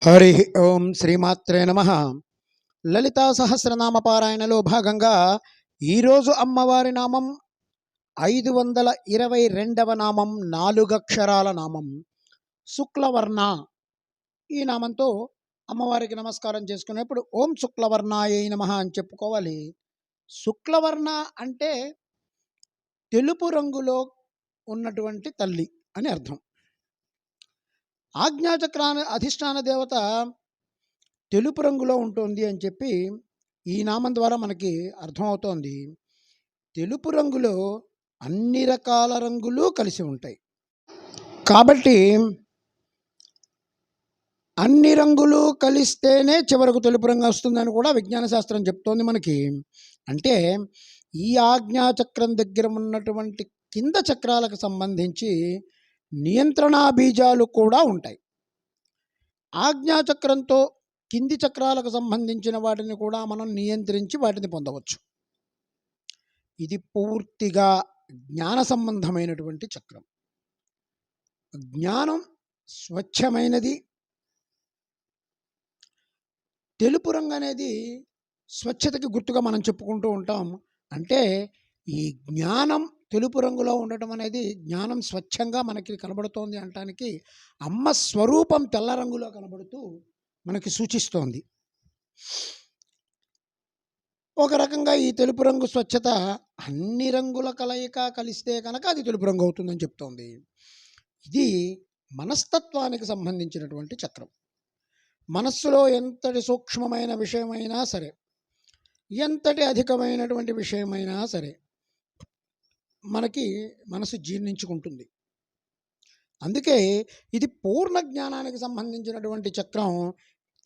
హరి ఓం శ్రీమాత్రే నమ. లలితా సహస్రనామ పారాయణలో భాగంగా ఈరోజు అమ్మవారి నామం 522వ నామం, 4 అక్షరాల నామం శుక్లవర్ణ. ఈ నామంతో అమ్మవారికి నమస్కారం చేసుకునేప్పుడు ఓం శుక్లవర్ణాయై నమః అని చెప్పుకోవాలి. శుక్లవర్ణ అంటే తెలుపు రంగులో ఉన్నటువంటి తల్లి అని అర్థం. ఆజ్ఞాచక్రాన అధిష్టాన దేవత తెలుపు రంగులో ఉంటుంది అని చెప్పి ఈ నామం ద్వారా మనకి అర్థమవుతోంది. తెలుపు రంగులో అన్ని రకాల రంగులు కలిసి ఉంటాయి కాబట్టి అన్ని రంగులు కలిస్తేనే చివరకు తెలుపు రంగు వస్తుందని కూడా విజ్ఞాన శాస్త్రం చెప్తోంది మనకి. అంటే ఈ ఆజ్ఞాచక్రం దగ్గర ఉన్నటువంటి కింద చక్రాలకు సంబంధించి నియంత్రణా బీజాలు కూడా ఉంటాయి. ఆజ్ఞాచక్రంతో కింది చక్రాలకు సంబంధించిన వాటిని కూడా మనం నియంత్రించి వాటిని పొందవచ్చు. ఇది పూర్తిగా జ్ఞాన సంబంధమైనటువంటి చక్రం. జ్ఞానం స్వచ్ఛమైనది. తెలుపు రంగు అనేది స్వచ్ఛతకి గుర్తుగా మనం చెప్పుకుంటూ ఉంటాం. అంటే ఈ జ్ఞానం తెలుపు రంగులో ఉండటం అనేది జ్ఞానం స్వచ్ఛంగా మనకి కనబడుతోంది అనటానికి అమ్మ స్వరూపం తెల్ల రంగులో కనబడుతూ మనకి సూచిస్తోంది. ఒక రకంగా ఈ తెలుపు రంగు స్వచ్ఛత అన్ని రంగుల కలయిక కలిస్తే కనుక అది తెలుపు రంగు అవుతుందని చెప్తోంది. ఇది మనస్తత్వానికి సంబంధించినటువంటి చక్రం. మనస్సులో ఎంతటి సూక్ష్మమైన విషయమైనా సరే, ఎంతటి అధికమైనటువంటి విషయమైనా సరే మనకి మనసు జీర్ణించుకుంటుంది. అందుకే ఇది పూర్ణ జ్ఞానానికి సంబంధించినటువంటి చక్రం.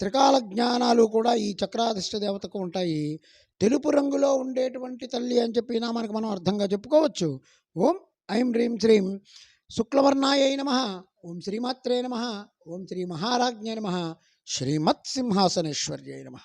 త్రికాల జ్ఞానాలు కూడా ఈ చక్రాధిష్ట దేవతకు ఉంటాయి. తెలుపు రంగులో ఉండేటువంటి తల్లి అని చెప్పి నామానికి మనం అర్థంగా చెప్పుకోవచ్చు. ఓం ఐం హ్రీం శ్రీం శుక్లవర్ణాయై నమః. ఓం శ్రీమాత్రే నమః. ఓం శ్రీ మహారాజ్ఞే నమః. శ్రీమత్ సింహాసనేశ్వర్యై నమః.